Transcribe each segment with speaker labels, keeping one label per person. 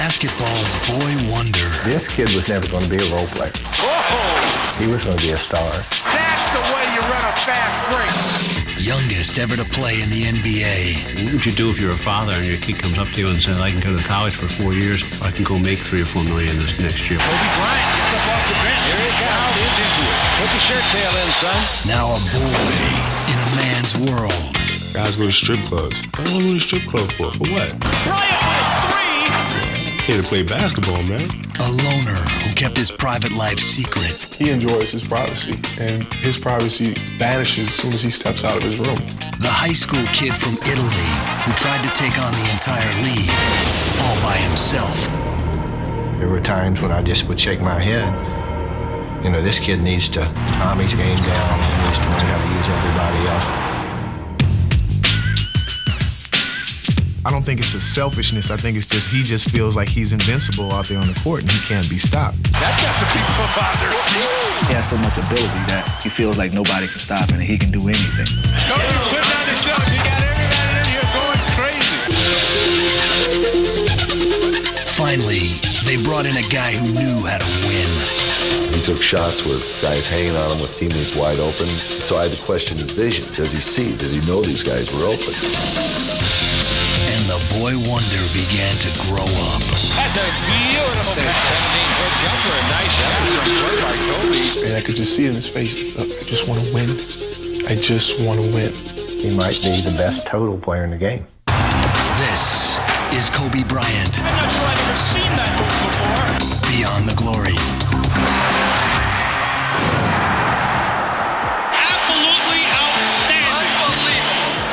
Speaker 1: basketball's boy wonder.
Speaker 2: This kid was never going to be a role player. He was going to be a star.
Speaker 3: That's the way you run a fast break.
Speaker 1: Youngest ever to play in the NBA.
Speaker 4: What would you do if you're a father and your kid comes up to you and says, I can go to college for 4 years, or I can go make $3 or $4 million this next year?
Speaker 3: Kobe Bryant gets up off the bench. Here he comes. He's into it. Put the shirt tail in, son.
Speaker 1: Now a boy in a man's world.
Speaker 5: Guys go to strip clubs. I don't go to strip club for what?
Speaker 3: Bryant with three.
Speaker 5: Here to play basketball, man.
Speaker 1: A loner who kept his private life secret.
Speaker 6: He enjoys his privacy, and his privacy vanishes as soon as he steps out of his room.
Speaker 1: The high school kid from Italy who tried to take on the entire league all by himself.
Speaker 2: There were times when I just would shake my head. You know, this kid needs to calm his game down. He needs to learn how to use everybody else.
Speaker 7: I don't think it's a selfishness. I think it's just he just feels like he's invincible out there on the court and he can't be stopped.
Speaker 3: That got the people up out their seats.
Speaker 8: He has so much ability that he feels like nobody can stop him and he can do anything.
Speaker 3: Kobe, put down the show. You got everybody in here going crazy.
Speaker 1: Finally, they brought in a guy who knew how to win.
Speaker 9: He took shots with guys hanging on him with teammates wide open. So I had to question his vision. Does he see? Does he know these guys were open?
Speaker 1: And the boy wonder began to grow up.
Speaker 3: That's a beautiful 17-foot jumper. A nice shot. Play by Kobe.
Speaker 6: And I could just see it in his face. Look, I just want to win. I just want to win.
Speaker 2: He might be the best total player in the game.
Speaker 1: This is Kobe Bryant.
Speaker 3: I'm not sure I've ever seen that move before.
Speaker 1: Beyond the glory.
Speaker 3: Absolutely outstanding. Unbelievable.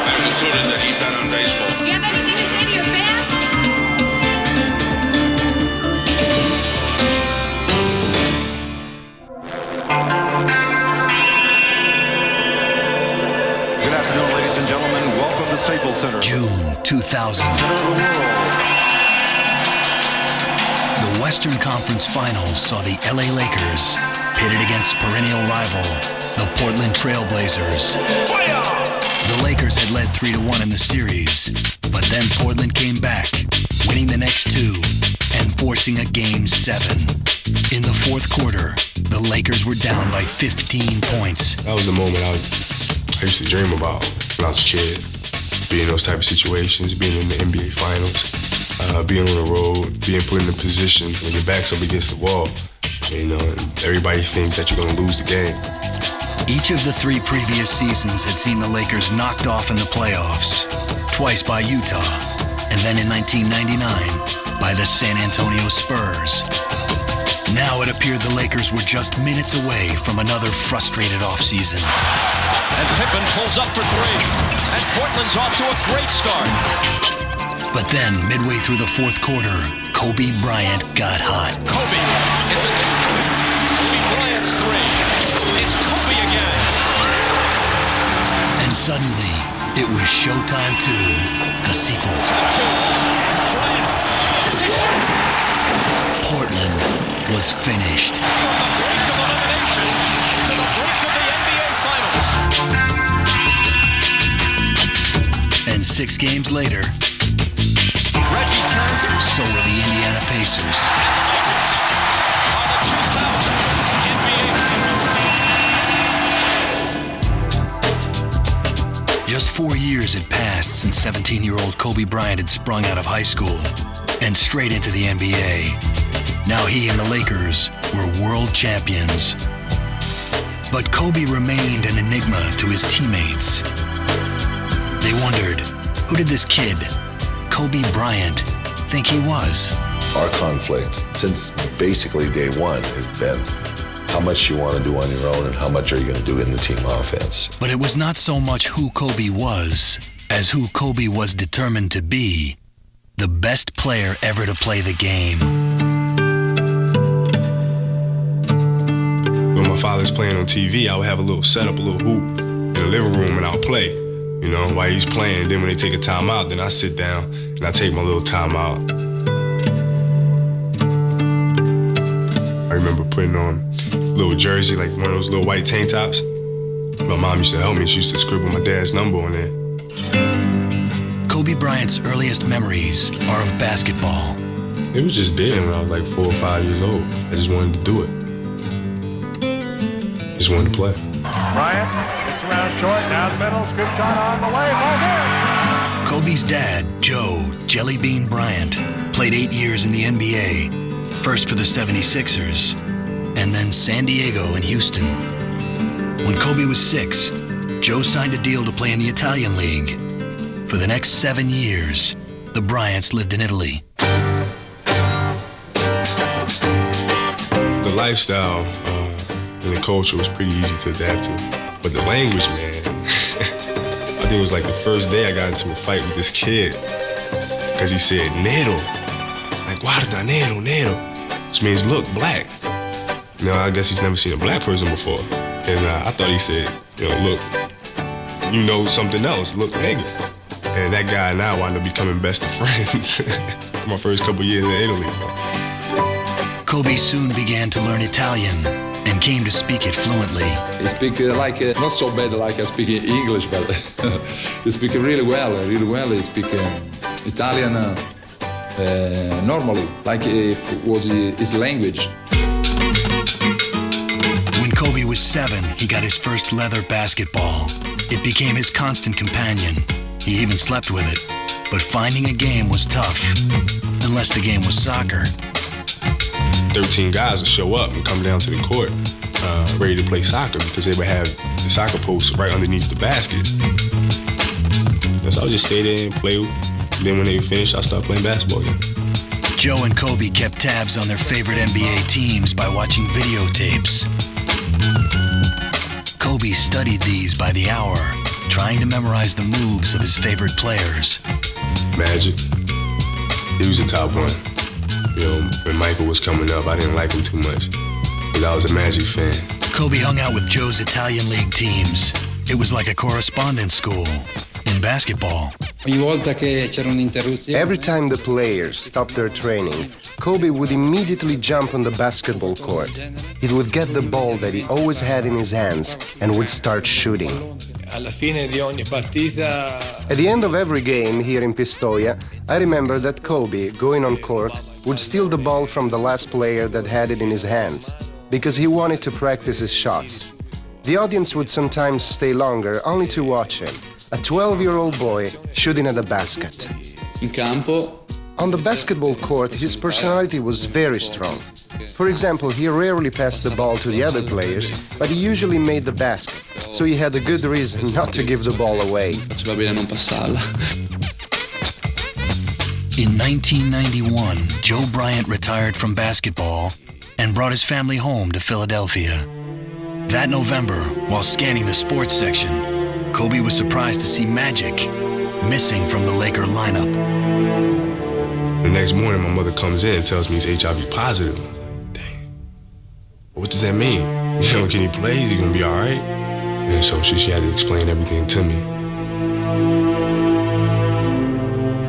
Speaker 3: I've included the heat that on baseball.
Speaker 10: Do you have anything to say to your fans?
Speaker 11: Good afternoon, ladies and gentlemen. Welcome to Staples Center.
Speaker 1: June 2000.
Speaker 11: Center of the world.
Speaker 1: The Western Conference Finals saw the LA Lakers pitted against perennial rival, the Portland Trail Blazers. The Lakers had led 3-1 in the series, but then Portland came back, winning the next two and forcing a Game 7. In the fourth quarter, the Lakers were down by 15 points.
Speaker 5: That was the moment I used to dream about when I was a kid. Being in those type of situations, being in the NBA Finals, being on the road, being put in a position when your back's up against the wall, you know, and everybody thinks that you're going to lose the game.
Speaker 1: Each of the three previous seasons had seen the Lakers knocked off in the playoffs, twice by Utah, and then in 1999 by the San Antonio Spurs. Now it appeared the Lakers were just minutes away from another frustrated offseason.
Speaker 3: And Pippen pulls up for three. And Portland's off to a great start.
Speaker 1: But then, midway through the fourth quarter, Kobe Bryant got hot.
Speaker 3: Kobe. It's Kobe Bryant's three. It's Kobe again.
Speaker 1: And suddenly, it was showtime 2, the sequel.
Speaker 3: Bryant.
Speaker 1: Portland was finished.
Speaker 3: From the brink of elimination to the brink of the NBA Finals.
Speaker 1: And 6 games later,
Speaker 3: Reggie turns.
Speaker 1: so were the Indiana Pacers.
Speaker 3: And the Lakers are the 2000 NBA.
Speaker 1: Just 4 years had passed since 17-year-old Kobe Bryant had sprung out of high school and straight into the NBA. Now he and the Lakers were world champions. But Kobe remained an enigma to his teammates. They wondered, who did this kid, Kobe Bryant, think he was?
Speaker 9: Our conflict, since basically day one, has been how much you want to do on your own and how much are you going to do in the team offense.
Speaker 1: But it was not so much who Kobe was as who Kobe was determined to be, the best player ever to play the game.
Speaker 5: When my father's playing on TV, I would have a little setup, a little hoop in the living room, and I'll play, you know, while he's playing. Then when they take a timeout, then I sit down and I take my little timeout. I remember putting on a little jersey, like one of those little white tank tops. My mom used to help me. She used to scribble my dad's number on there.
Speaker 1: Kobe Kobe Bryant's earliest memories are of basketball.
Speaker 5: It was just there when I was like 4 or 5 years old. I just wanted to do it. Just wanted to play.
Speaker 12: Bryant gets around short, down the middle, scoop shot on the way, falls in.
Speaker 1: Kobe's dad, Joe Jelly Bean Bryant, played 8 years in the NBA, first for the 76ers, and then San Diego and Houston. When Kobe was 6, Joe signed a deal to play in the Italian League. For the next 7 years, the Bryants lived in Italy.
Speaker 5: The lifestyle and the culture was pretty easy to adapt to. But the language, man, I think it was like the first day I got into a fight with this kid because he said, nero, like, guarda, nero, nero, which means look, black. Now, I guess he's never seen a black person before. And I thought he said, look, you know something else, look, nigga. And that guy and I wound up becoming best of friends my first couple years in Italy. So.
Speaker 1: Kobe soon began to learn Italian and came to speak it fluently.
Speaker 13: I speak not so bad like I speak English, but I speak really well. I speak Italian normally, like if it was his language.
Speaker 1: When Kobe was 7, he got his first leather basketball. It became his constant companion. He even slept with it. But finding a game was tough, unless the game was soccer.
Speaker 5: 13 guys would show up and come down to the court ready to play soccer because they would have the soccer post right underneath the basket. So I would just stay there and play. Then when they finished, I started playing basketball again.
Speaker 1: Joe and Kobe kept tabs on their favorite NBA teams by watching videotapes. Kobe studied these by the hour, trying to memorize the moves of his favorite players.
Speaker 5: Magic, he was the top one. When Michael was coming up, I didn't like him too much, because I was a Magic fan.
Speaker 1: Kobe hung out with Joe's Italian League teams. It was like a correspondence school in basketball.
Speaker 14: Every time the players stopped their training, Kobe would immediately jump on the basketball court. He would get the ball that he always had in his hands and would start shooting. At the end of every game here in Pistoia, I remember that Kobe, going on court, would steal the ball from the last player that had it in his hands, because he wanted to practice his shots. The audience would sometimes stay longer only to watch him, a 12-year-old boy shooting at a basket.
Speaker 13: In campo.
Speaker 14: On the basketball court, his personality was very strong. For example, he rarely passed the ball to the other players, but he usually made the basket, so he had a good reason not to give the ball away.
Speaker 1: In 1991, Joe Bryant retired from basketball and brought his family home to Philadelphia. That November, while scanning the sports section, Kobe was surprised to see Magic missing from the Laker lineup.
Speaker 5: The next morning, my mother comes in and tells me he's HIV positive. I was like, dang. What does that mean? Can he play? Is he gonna be all right? And so she had to explain everything to me.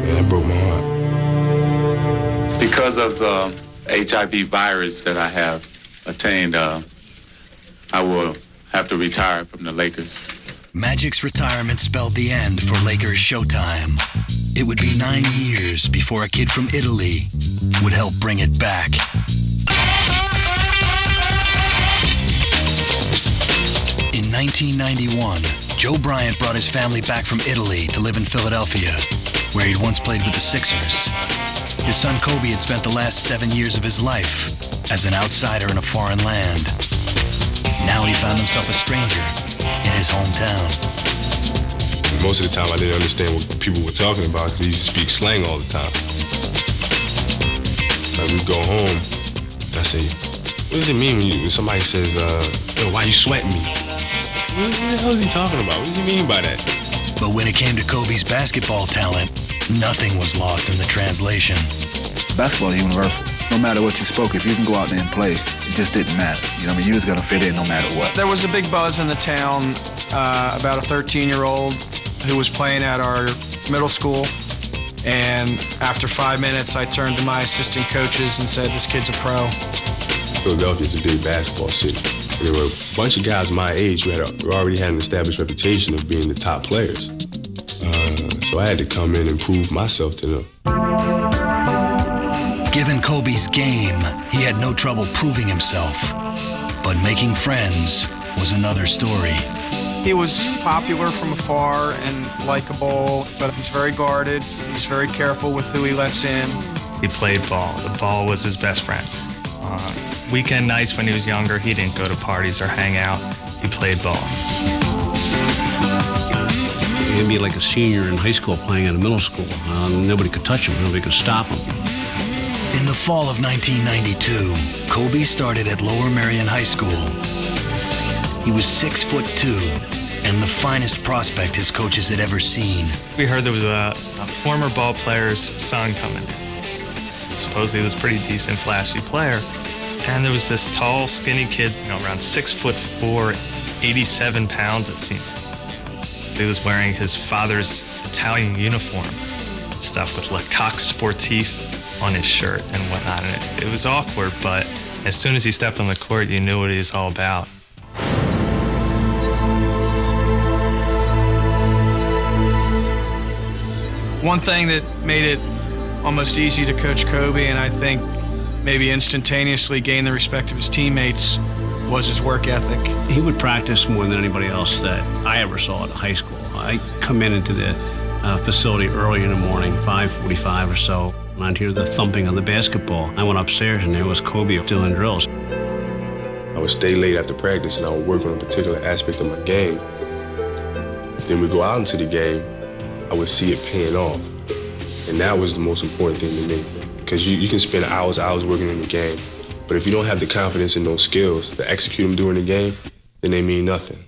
Speaker 5: And that broke my heart.
Speaker 15: Because of the HIV virus that I have attained, I will have to retire from the Lakers.
Speaker 1: Magic's retirement spelled the end for Lakers Showtime. It would be 9 years before a kid from Italy would help bring it back. In 1991, Joe Bryant brought his family back from Italy to live in Philadelphia, where he'd once played with the Sixers. His son Kobe had spent the last 7 years of his life as an outsider in a foreign land. Now he found himself a stranger in his hometown.
Speaker 5: Most of the time I didn't understand what people were talking about because he used to speak slang all the time. Like we'd go home and I say, what does it mean when somebody says, yo, why you sweating me? What the hell is he talking about? What does he mean by that?
Speaker 1: But when it came to Kobe's basketball talent, nothing was lost in the translation.
Speaker 8: Basketball is universal. No matter what you spoke, if you can go out there and play, it just didn't matter. You know what I mean? You was gonna fit in no matter what.
Speaker 16: There was a big buzz in the town about a 13-year-old who was playing at our middle school. And after 5 minutes, I turned to my assistant coaches and said, this kid's a pro.
Speaker 5: Philadelphia's a big basketball city. There were a bunch of guys my age who already had an established reputation of being the top players. So I had to come in and prove myself to them.
Speaker 1: Given Kobe's game, he had no trouble proving himself. But making friends was another story.
Speaker 16: He was popular from afar and likable, but he's very guarded. He's very careful with who he lets in.
Speaker 17: He played ball. The ball was his best friend. Weekend nights when he was younger, he didn't go to parties or hang out. He played ball.
Speaker 4: He'd be like a senior in high school playing at a middle school. Nobody could touch him. Nobody could stop him.
Speaker 1: In the fall of 1992, Kobe started at Lower Merion High School. He was 6'2" and the finest prospect his coaches had ever seen.
Speaker 17: We heard there was a former ball player's son coming in. Supposedly he was a pretty decent, flashy player. And there was this tall, skinny kid, around 6'4", 87 pounds it seemed. He was wearing his father's Italian uniform, stuff with Le Coq Sportif on his shirt and whatnot. And it was awkward, but as soon as he stepped on the court, you knew what he was all about.
Speaker 16: One thing that made it almost easy to coach Kobe, and I think maybe instantaneously gain the respect of his teammates, was his work ethic.
Speaker 4: He would practice more than anybody else that I ever saw at high school. I come into the facility early in the morning, 5:45 or so, and I'd hear the thumping of the basketball. I went upstairs and there was Kobe doing drills.
Speaker 5: I would stay late after practice and I would work on a particular aspect of my game. Then we go out into the game, I would see it paying off. And that was the most important thing to me. Because you can spend hours working in the game, but if you don't have the confidence in those skills to execute them during the game, then they mean nothing.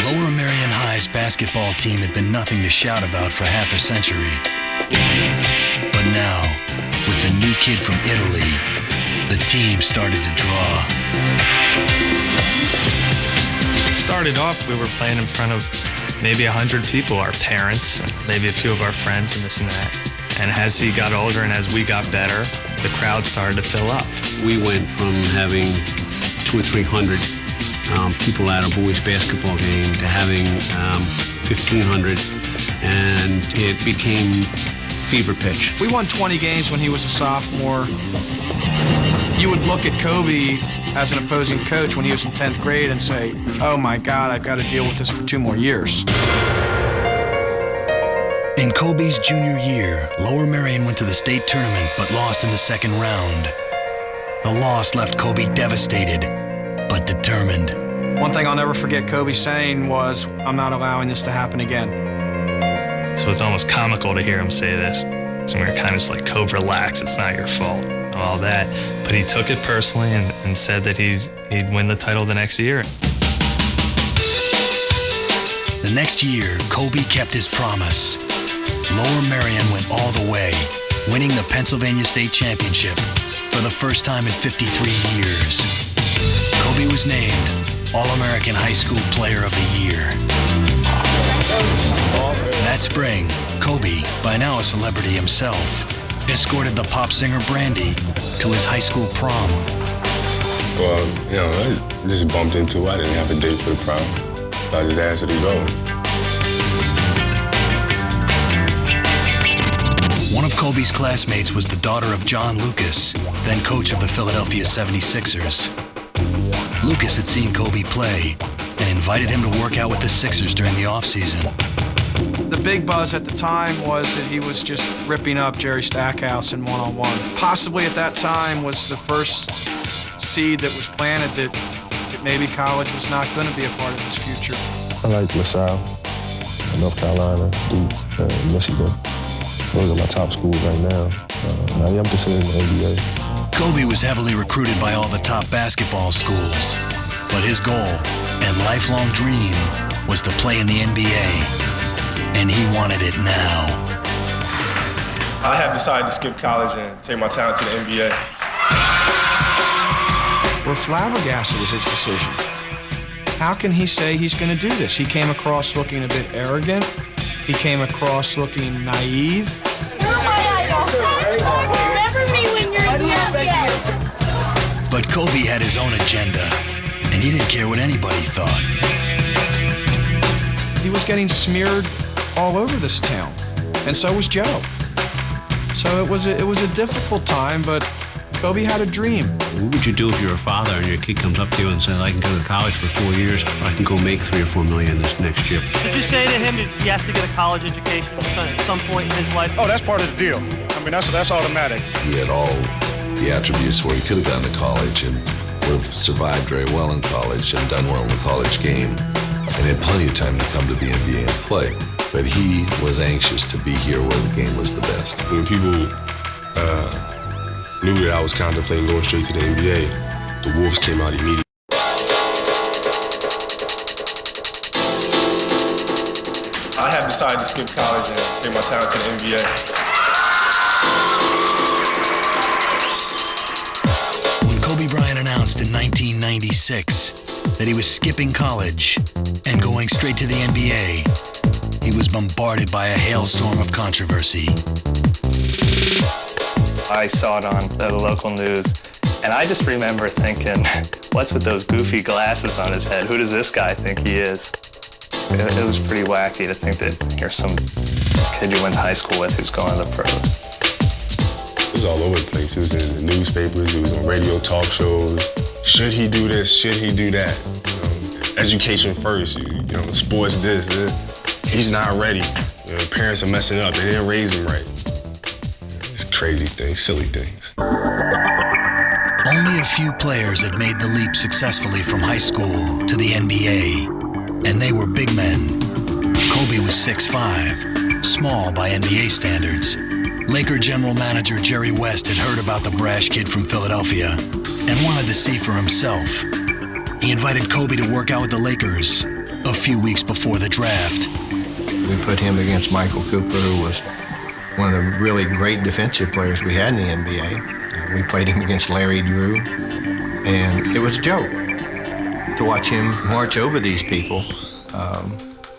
Speaker 1: Lower Merion High's basketball team had been nothing to shout about for half a century. But now, with a new kid from Italy, the team started to draw.
Speaker 17: It started off, we were playing in front of maybe 100 people, our parents, maybe a few of our friends and this and that. And as he got older and as we got better, the crowd started to fill up.
Speaker 4: We went from having 200 or 300 people at a boys basketball game to having 1,500, and it became fever pitch.
Speaker 16: We won 20 games when he was a sophomore. You would look at Kobe as an opposing coach when he was in 10th grade and say, oh my God, I've got to deal with this for 2 more years.
Speaker 1: In Kobe's junior year, Lower Merion went to the state tournament but lost in the second round. The loss left Kobe devastated, but determined.
Speaker 16: One thing I'll never forget Kobe saying was, I'm not allowing this to happen again.
Speaker 17: So it's almost comical to hear him say this. So we were kind of just like, Kobe, relax, it's not your fault, and all that. But he took it personally and said that he'd win the title the next year.
Speaker 1: The next year, Kobe kept his promise. Lower Merion went all the way, winning the Pennsylvania State Championship for the first time in 53 years. Kobe was named All-American High School Player of the Year. That spring, Kobe, by now a celebrity himself, escorted the pop singer Brandy to his high school prom.
Speaker 5: Well, I just bumped into her. I didn't have a date for the prom. So I just asked her to go.
Speaker 1: One of Kobe's classmates was the daughter of John Lucas, then coach of the Philadelphia 76ers. Lucas had seen Kobe play and invited him to work out with the Sixers during the offseason.
Speaker 16: The big buzz at the time was that he was just ripping up Jerry Stackhouse in one-on-one. Possibly at that time was the first seed that was planted that maybe college was not going to be a part of his future.
Speaker 6: I like LaSalle, North Carolina, Duke, Michigan. Those are my top schools right now. I am considering the NBA.
Speaker 1: Kobe was heavily recruited by all the top basketball schools, but his goal and lifelong dream was to play in the NBA, and he wanted it now.
Speaker 6: I have decided to skip college and take my talent to the NBA.
Speaker 16: We're flabbergasted with his decision. How can he say he's going to do this? He came across looking a bit arrogant. He came across looking naive.
Speaker 10: You're my idol. Remember me when you're in the NBA.
Speaker 1: But Kobe had his own agenda, and he didn't care what anybody thought.
Speaker 16: he was getting smeared all over this town, and so was Joe. So it was a difficult time, but Kobe had a dream.
Speaker 4: What would you do if you're a father and your kid comes up to you and says, I can go to college for 4 years, or I can go make $3 or $4 million this next year?
Speaker 18: Did you say to him that he has to get a college education at some point in his life?
Speaker 12: Oh, that's part of the deal. I mean, that's automatic.
Speaker 9: He had all the attributes where he could have gone to college and would have survived very well in college and done well in the college game, and had plenty of time to come to the NBA and play. But he was anxious to be here where the game was the best.
Speaker 5: When people knew that I was contemplating going straight to the NBA, the Wolves came out immediately.
Speaker 19: I have decided to skip college and take my talent to the NBA.
Speaker 1: When Kobe Bryant announced in 1996 that he was skipping college and going straight to the NBA, he was bombarded by a hailstorm of controversy.
Speaker 17: I saw it on the local news, and I just remember thinking, what's with those goofy glasses on his head? Who does this guy think he is? It was pretty wacky to think that here's some kid you went to high school with who's going to the pros.
Speaker 5: It was all over the place. It was in the newspapers, it was on radio talk shows. Should he do this? Should he do that? Education first, sports this. He's not ready. Parents are messing up. They didn't raise him right. It's crazy things, silly things.
Speaker 1: Only a few players had made the leap successfully from high school to the NBA, and they were big men. Kobe was 6'5", small by NBA standards. Laker general manager Jerry West had heard about the brash kid from Philadelphia and wanted to see for himself. He invited Kobe to work out with the Lakers a few weeks before the draft.
Speaker 2: We put him against Michael Cooper, who was one of the really great defensive players we had in the NBA. We played him against Larry Drew, and it was a joke to watch him march over these people.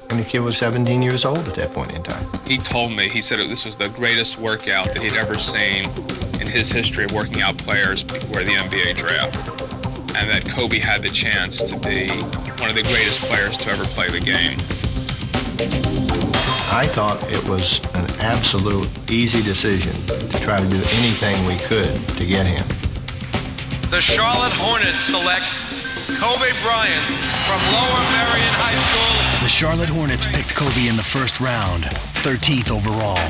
Speaker 2: And the kid was 17 years old at that point in time.
Speaker 20: He told me, he said this was the greatest workout that he'd ever seen in his history of working out players before the NBA draft, and that Kobe had the chance to be one of the greatest players to ever play the game.
Speaker 2: I thought it was an absolute easy decision to try to do anything we could to get him.
Speaker 3: The Charlotte Hornets select Kobe Bryant from Lower Merion High School.
Speaker 1: The Charlotte Hornets picked Kobe in the first round, 13th overall.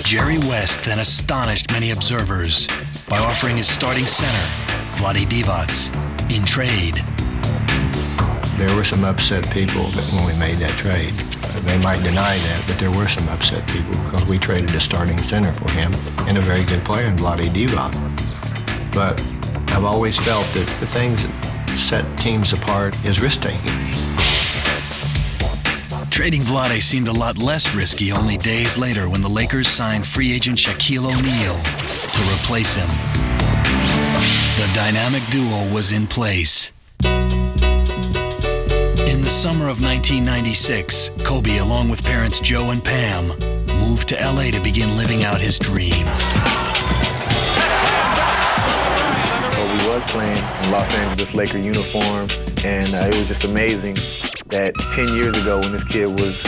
Speaker 1: Jerry West then astonished many observers by offering his starting center, Vlade Divac, in trade.
Speaker 2: There were some upset people when we made that trade. They might deny that, but there were some upset people because we traded a starting center for him and a very good player in Vlade Divac. But I've always felt that the things that set teams apart is risk-taking.
Speaker 1: Trading Vlade seemed a lot less risky only days later when the Lakers signed free agent Shaquille O'Neal to replace him. The dynamic duo was in place. In the summer of 1996, Kobe, along with parents Joe and Pam, moved to LA to begin living out his dream.
Speaker 8: Kobe was playing in Los Angeles Laker uniform, and it was just amazing that 10 years ago when this kid was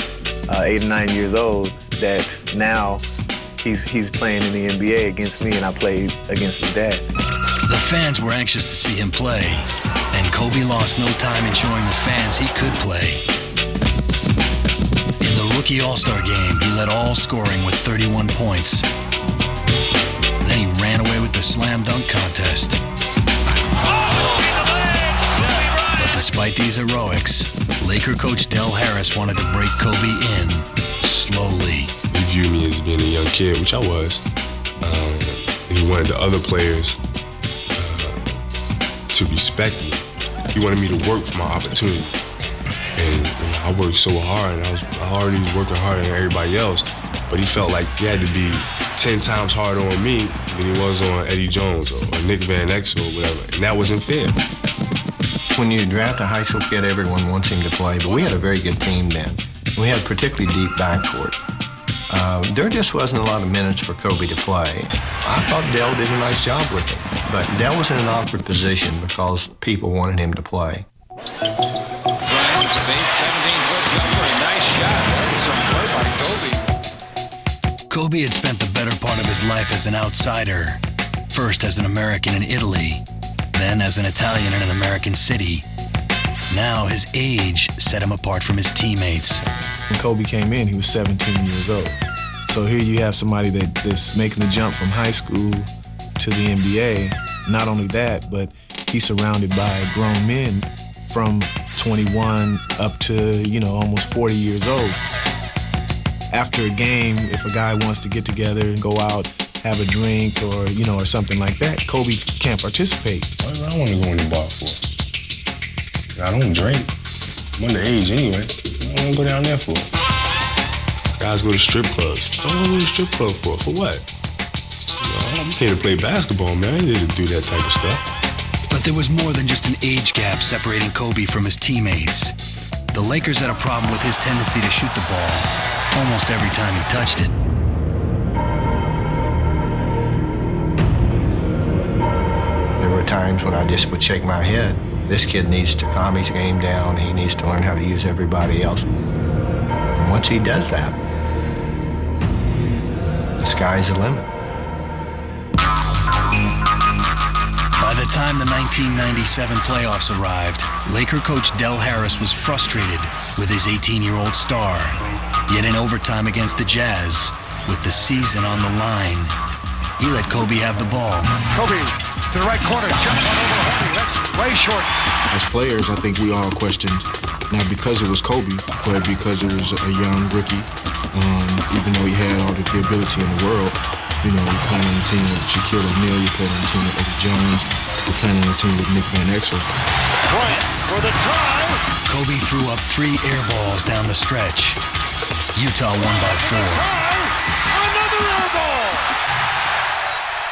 Speaker 8: 8 or 9 years old, that now he's playing in the NBA against me and I played against his dad.
Speaker 1: The fans were anxious to see him play, and Kobe lost no time in showing the fans he could play. In the rookie All-Star game, he led all scoring with 31 points. Then he ran away with the slam dunk contest. But despite these heroics, Laker coach Del Harris wanted to break Kobe in slowly.
Speaker 5: He viewed me as being a young kid, which I was. And he wanted the other players to respect me. He wanted me to work for my opportunity. And I worked so hard, and I was already working harder than everybody else, but he felt like he had to be 10 times harder on me than he was on Eddie Jones or Nick Van Exel or whatever, and that wasn't fair.
Speaker 2: When you draft a high school kid, everyone wants him to play, but we had a very good team then. We had a particularly deep backcourt. There just wasn't a lot of minutes for Kobe to play. I thought Del did a nice job with him, but Del was in an awkward position because people wanted him to play.
Speaker 3: Bryant, base 17-foot jumper, a nice shot. That was some play by Kobe.
Speaker 1: Kobe had spent the better part of his life as an outsider, first as an American in Italy, then as an Italian in an American city. Now his age set him apart from his teammates.
Speaker 7: When Kobe came in, he was 17 years old. So here you have somebody that's making the jump from high school to the NBA. Not only that, but he's surrounded by grown men from 21 up to, almost 40 years old. After a game, if a guy wants to get together and go out, have a drink or something like that, Kobe can't participate.
Speaker 5: I don't want to go in the bar for. I don't drink. I'm underage anyway. I don't go down there for. Guys go to strip clubs. I don't go to the strip club for. For what? I'm here to play basketball, man. I ain't here to do that type of stuff.
Speaker 1: But there was more than just an age gap separating Kobe from his teammates. The Lakers had a problem with his tendency to shoot the ball almost every time he touched it.
Speaker 2: There were times when I just would shake my head. This kid needs to calm his game down. He needs to learn how to use everybody else. And once he does that, the sky's the limit.
Speaker 1: By the time the 1997 playoffs arrived, Laker coach Del Harris was frustrated with his 18-year-old star. Yet in overtime against the Jazz, with the season on the line, he let Kobe have the ball.
Speaker 12: Kobe to the right corner, jump on over Hardy. That's way short.
Speaker 7: As players, I think we all questioned, not because it was Kobe, but because it was a young rookie. Even though he had all the ability in the world, you're playing on a team with Shaquille O'Neal, you're playing on a team with Eddie Jones, you're playing on a team with Nick Van Exel.
Speaker 12: Bryant for the tie.
Speaker 1: Kobe threw up 3 air balls down the stretch. Utah won by 4.
Speaker 12: Another air ball.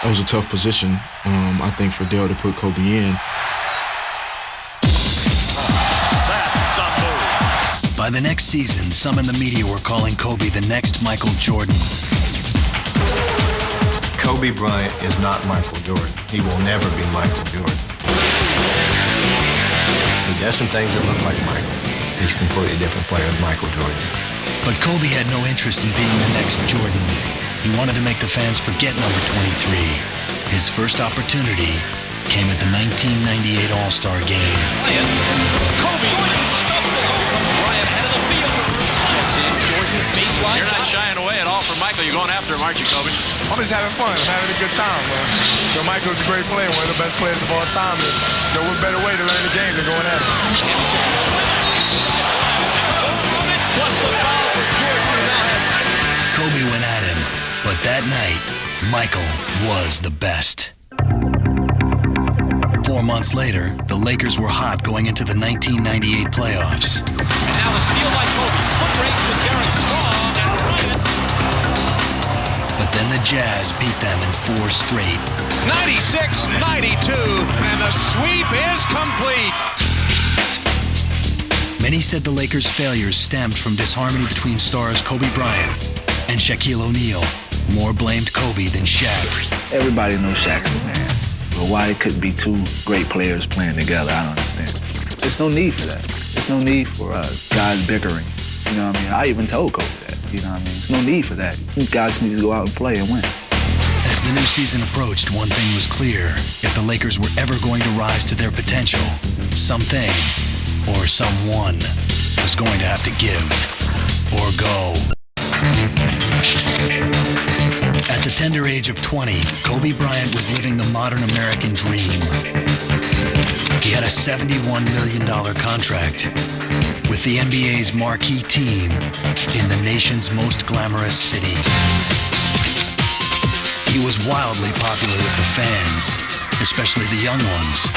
Speaker 7: That was a tough position, I think, for Dell to put Kobe in.
Speaker 1: By the next season, some in the media were calling Kobe the next Michael Jordan.
Speaker 2: Kobe Bryant is not Michael Jordan. He will never be Michael Jordan. He does some things that look like Michael. He's a completely different player than Michael Jordan.
Speaker 1: But Kobe had no interest in being the next Jordan. He wanted to make the fans forget number 23. His first opportunity came at the 1998 All-Star Game.
Speaker 3: Bryant. Kobe. Jordan stuffs it. Here comes Bryant, head of the field. Checks in. Jordan, baseline. You're not shying away at all from Michael. You're going after him, aren't you, Kobe?
Speaker 16: I'm just having fun. I'm having a good time, man. Michael's a great player, one of the best players of all time. And what better way to learn the game than going at it?
Speaker 3: Plus the foul for Jordan, who now has
Speaker 1: Kobe went at him, but that night, Michael was the best. 4 months later, the Lakers were hot going into the 1998 playoffs.
Speaker 3: And now the steal by Kobe. Foot race with Derek Strong and Bryant.
Speaker 1: But then the Jazz beat them in 4 straight.
Speaker 3: 96-92, and the sweep is complete.
Speaker 1: Many said the Lakers' failures stemmed from disharmony between stars Kobe Bryant and Shaquille O'Neal. More blamed Kobe than Shaq.
Speaker 8: Everybody knows Shaq's the man. But why it couldn't be 2 great players playing together, I don't understand. There's no need for that. There's no need for guys bickering. You know what I mean? I even told Kobe that. You know what I mean? There's no need for that. You guys need to go out and play and win.
Speaker 1: As the new season approached, one thing was clear. If the Lakers were ever going to rise to their potential, something or someone was going to have to give or go. At the tender age of 20, Kobe Bryant was living the modern American dream. He had a $71 million contract with the NBA's marquee team in the nation's most glamorous city. He was wildly popular with the fans, especially the young ones.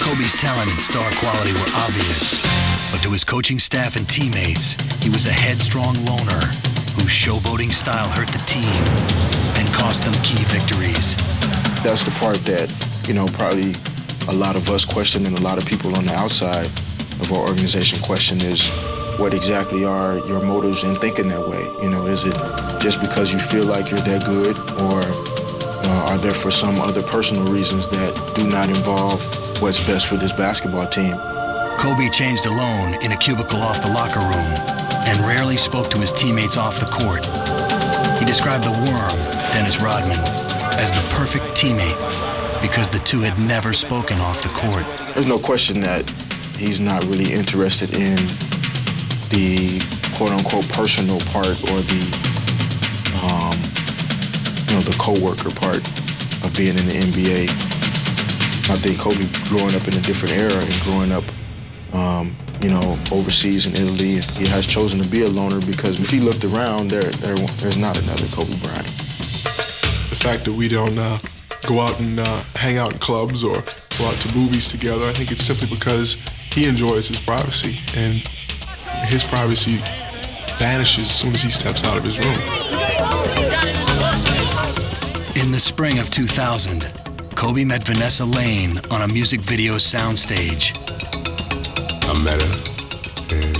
Speaker 1: Kobe's talent and star quality were obvious, but to his coaching staff and teammates, he was a headstrong loner whose showboating style hurt the team and cost them key victories.
Speaker 6: That's the part that, probably a lot of us question and a lot of people on the outside of our organization question is, what exactly are your motives in thinking that way? Is it just because you feel like you're that good, or are there for some other personal reasons that do not involve what's best for this basketball team?
Speaker 1: Kobe changed alone in a cubicle off the locker room and rarely spoke to his teammates off the court. He described the worm, Dennis Rodman, as the perfect teammate because the two had never spoken off the court.
Speaker 6: There's no question that he's not really interested in the quote-unquote personal part or the the co-worker part of being in the NBA. I think Kobe, growing up in a different era and growing up overseas in Italy, he has chosen to be a loner because if he looked around, there's not another Kobe Bryant.
Speaker 21: The fact that we don't go out and hang out in clubs or go out to movies together, I think it's simply because he enjoys his privacy, and his privacy vanishes as soon as he steps out of his room.
Speaker 1: In the spring of 2000, Kobe met Vanessa Lane on a music video soundstage.
Speaker 5: I met her, and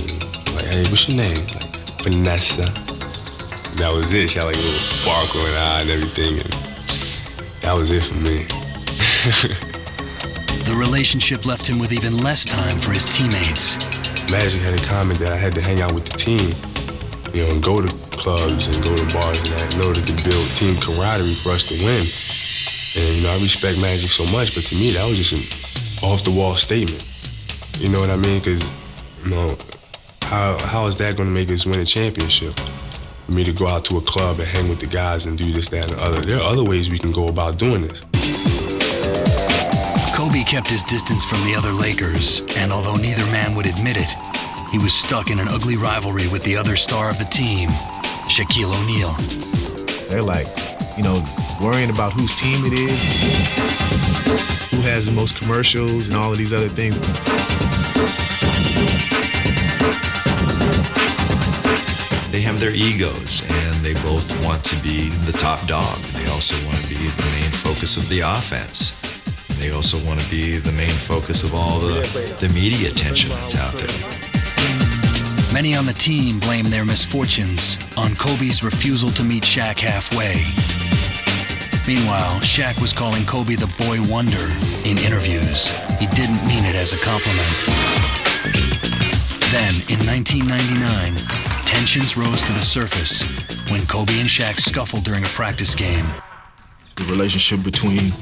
Speaker 5: like, hey, what's your name? Like, Vanessa. That was it. She had like a little sparkle in her eye and everything, and that was it for me.
Speaker 1: The relationship left him with even less time for his teammates.
Speaker 5: Magic had a comment that I had to hang out with the team, and go to clubs and go to bars and that in order to build team camaraderie for us to win. And I respect Magic so much, but to me that was just an off-the-wall statement. You know what I mean? Because how is that going to make us win a championship? For me to go out to a club and hang with the guys and do this, that, and the other. There are other ways we can go about doing this.
Speaker 1: Kobe kept his distance from the other Lakers, and although neither man would admit it, he was stuck in an ugly rivalry with the other star of the team, Shaquille O'Neal.
Speaker 7: They're like, worrying about whose team it is, who has the most commercials and all of these other things.
Speaker 22: They have their egos, and they both want to be the top dog. They also want to be the main focus of the offense. They also want to be the main focus of all the media attention that's out there.
Speaker 1: Many on the team blame their misfortunes on Kobe's refusal to meet Shaq halfway. Meanwhile, Shaq was calling Kobe the boy wonder in interviews. He didn't mean it as a compliment. Then, in 1999, tensions rose to the surface when Kobe and Shaq scuffled during a practice game.
Speaker 6: The relationship between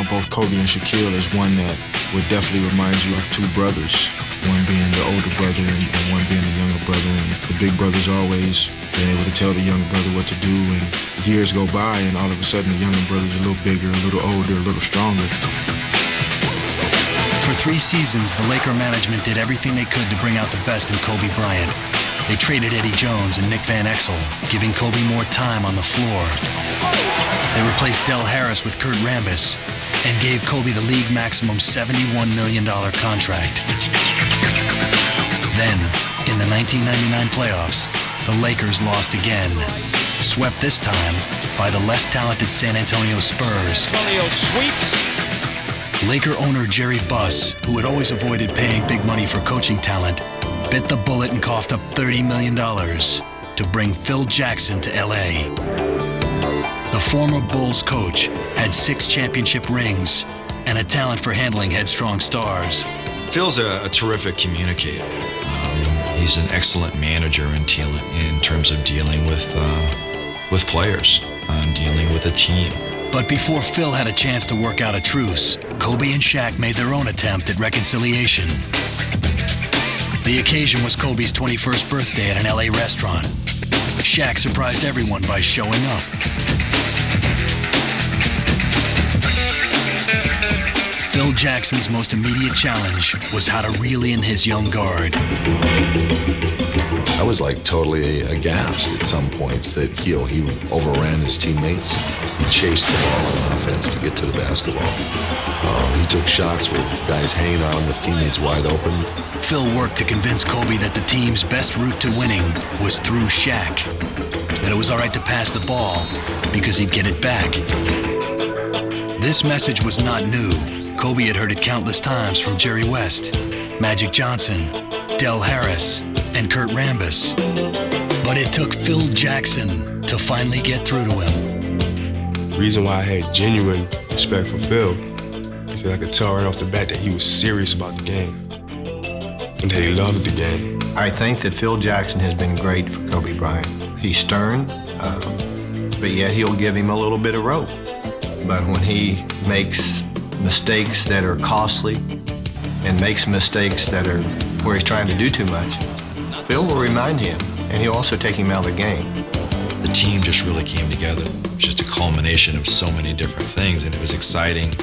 Speaker 6: both Kobe and Shaquille is one that would definitely remind you of two brothers, one being the older brother and one being the younger brother. And the big brother's always been able to tell the younger brother what to do, and years go by and all of a sudden the younger brother's a little bigger, a little older, a little stronger.
Speaker 1: For 3 seasons, the Laker management did everything they could to bring out the best in Kobe Bryant. They traded Eddie Jones and Nick Van Exel, giving Kobe more time on the floor. They replaced Del Harris with Kurt Rambis and gave Kobe the league maximum $71 million contract. Then, in the 1999 playoffs, the Lakers lost again, swept this time by the less talented San Antonio Spurs.
Speaker 3: Antonio sweeps.
Speaker 1: Laker owner Jerry Buss, who had always avoided paying big money for coaching talent, bit the bullet and coughed up $30 million to bring Phil Jackson to LA. The former Bulls coach had 6 championship rings and a talent for handling headstrong stars.
Speaker 22: Phil's a terrific communicator. He's an excellent manager in terms of dealing with players, dealing with a team.
Speaker 1: But before Phil had a chance to work out a truce, Kobe and Shaq made their own attempt at reconciliation. The occasion was Kobe's 21st birthday at an LA restaurant. Shaq surprised everyone by showing up. Phil Jackson's most immediate challenge was how to reel in his young guard.
Speaker 9: I was like totally aghast at some points that he overran his teammates. He chased the ball on offense to get to the basketball. He took shots with guys hanging on him with teammates wide open.
Speaker 1: Phil worked to convince Kobe that the team's best route to winning was through Shaq. That it was all right to pass the ball because he'd get it back. This message was not new. Kobe had heard it countless times from Jerry West, Magic Johnson, Del Harris, and Kurt Rambis. But it took Phil Jackson to finally get through to him.
Speaker 5: The reason why I had genuine respect for Phil, because because I could tell right off the bat that he was serious about the game and that he loved the game.
Speaker 2: I think that Phil Jackson has been great for Kobe Bryant. He's stern, but yet he'll give him a little bit of rope. But when he makes mistakes that are costly and makes mistakes that are where he's trying to do too much, Phil will remind him, and he'll also take him out of the game.
Speaker 22: The team just really came together. It was just a culmination of so many different things, and it was exciting.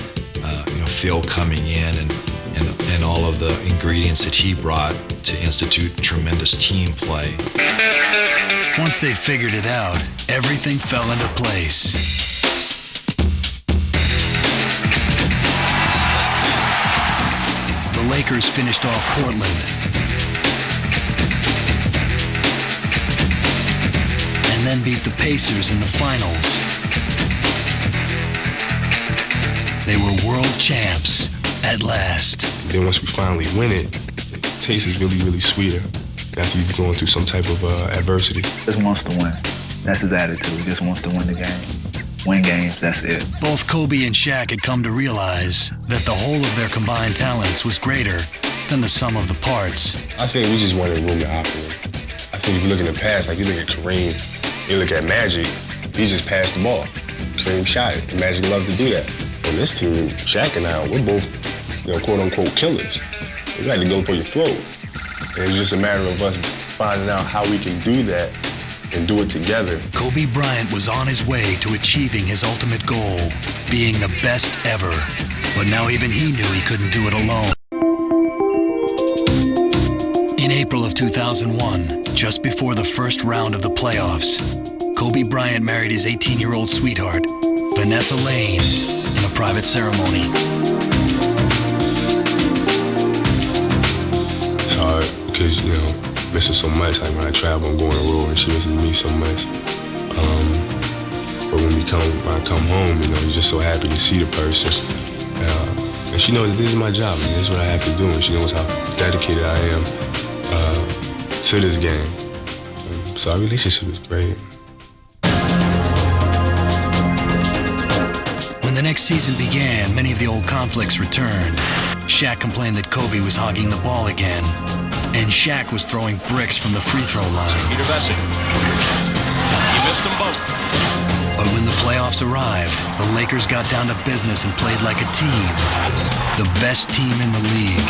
Speaker 22: Phil coming in and all of the ingredients that he brought to institute tremendous team play.
Speaker 1: Once they figured it out, everything fell into place. The Lakers finished off Portland and then beat the Pacers in the finals. They were world champs at last.
Speaker 5: Then once we finally win it, the taste is really, really sweeter after you've gone through some type of adversity.
Speaker 8: Just wants to win. That's his attitude. He just wants to win the game. Win games, that's it.
Speaker 1: Both Kobe and Shaq had come to realize that the whole of their combined talents was greater than the sum of the parts.
Speaker 5: I think we just wanted room to operate. I think if you look in the past, like you look at Kareem, you look at Magic, he just passed the ball. Kareem shot it. The Magic loved to do that. On this team, Shaq and I, we're both, quote-unquote killers. We like to go for your throat. And it's just a matter of us finding out how we can do that and do it together.
Speaker 1: Kobe Bryant was on his way to achieving his ultimate goal, being the best ever. But now even he knew he couldn't do it alone. In April of 2001, just before the first round of the playoffs, Kobe Bryant married his 18-year-old sweetheart, Vanessa Lane, in a private ceremony.
Speaker 5: It's hard because, miss her so much. Like when I travel and go on the road, and she misses me so much. But when I come home, you're just so happy to see the person. And she knows that this is my job, and this is what I have to do, and she knows how dedicated I am to this game. So our relationship is great.
Speaker 1: When the next season began, many of the old conflicts returned. Shaq complained that Kobe was hogging the ball again, and Shaq was throwing bricks from the free throw line.
Speaker 3: Peter Vesey. He missed them both.
Speaker 1: But when the playoffs arrived, the Lakers got down to business and played like a team. The best team in the league.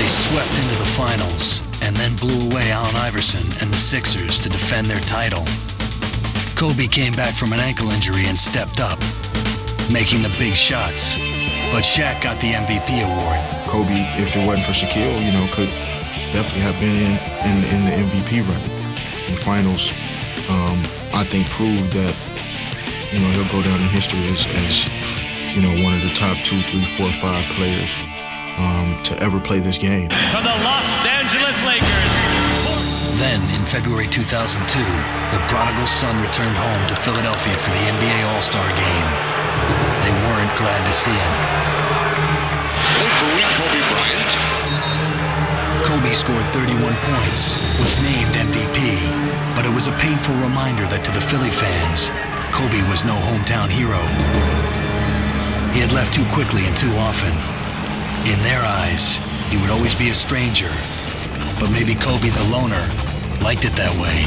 Speaker 1: Swept into the finals and then blew away Allen Iverson and the Sixers to defend their title. Kobe came back from an ankle injury and stepped up, making the big shots. But Shaq got the MVP award.
Speaker 6: Kobe, if it wasn't for Shaquille, could definitely have been in the MVP running. The finals, I think, proved that he'll go down in history as one of the top 2, 3, 4, 5 players to ever play this game.
Speaker 11: From the Los Angeles Lakers.
Speaker 1: Then, in February 2002, the prodigal son returned home to Philadelphia for the NBA All-Star Game. They weren't glad to see him.
Speaker 3: They booed Kobe Bryant.
Speaker 1: Kobe scored 31 points, was named MVP, but it was a painful reminder that to the Philly fans, Kobe was no hometown hero. He had left too quickly and too often. In their eyes, he would always be a stranger, but maybe Kobe the loner liked it that way.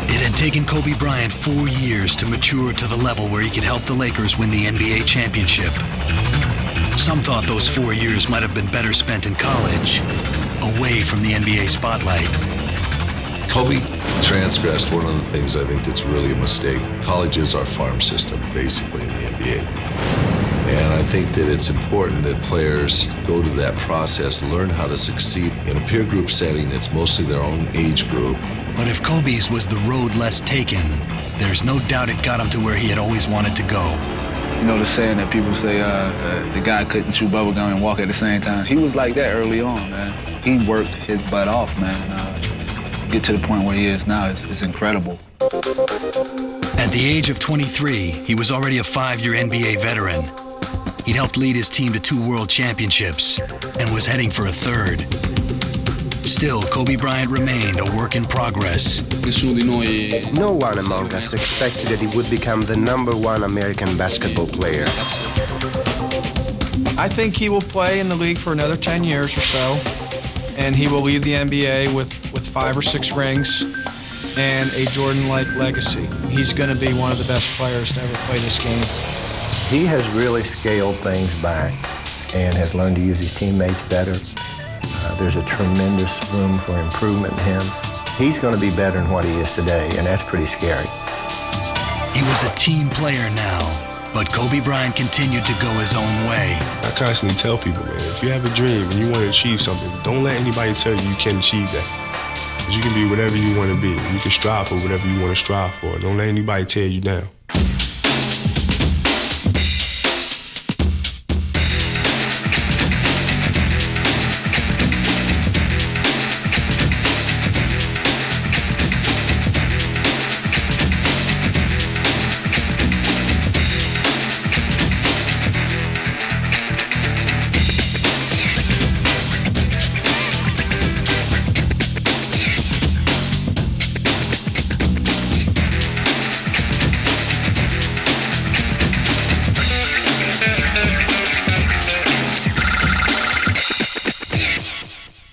Speaker 1: It had taken Kobe Bryant 4 years to mature to the level where he could help the Lakers win the NBA championship. Some thought those 4 years might have been better spent in college, away from the NBA spotlight.
Speaker 9: Kobe transgressed one of the things I think that's really a mistake. College is our farm system, basically, in the NBA. And I think that it's important that players go to that process, learn how to succeed in a peer group setting that's mostly their own age group.
Speaker 1: But if Kobe's was the road less taken, there's no doubt it got him to where he had always wanted to go.
Speaker 8: The saying that people say the guy couldn't chew bubblegum and walk at the same time. He was like that early on, man. He worked his butt off, man. Get to the point where he is now, it's incredible.
Speaker 1: At the age of 23, he was already a 5-year NBA veteran. He'd helped lead his team to 2 world championships and was heading for a 3rd. Still, Kobe Bryant remained a work in progress.
Speaker 13: No one among us expected that he would become the #1 American basketball player.
Speaker 16: I think he will play in the league for another 10 years or so, and he will leave the NBA with 5 or 6 rings and a Jordan-like legacy. He's going to be one of the best players to ever play this game.
Speaker 2: He has really scaled things back and has learned to use his teammates better. There's a tremendous room for improvement in him. He's going to be better than what he is today, and that's pretty scary.
Speaker 1: He was a team player now, but Kobe Bryant continued to go his own way.
Speaker 5: I constantly tell people, man, if you have a dream and you want to achieve something, don't let anybody tell you can't achieve that. Because you can be whatever you want to be. You can strive for whatever you want to strive for. Don't let anybody tear you down.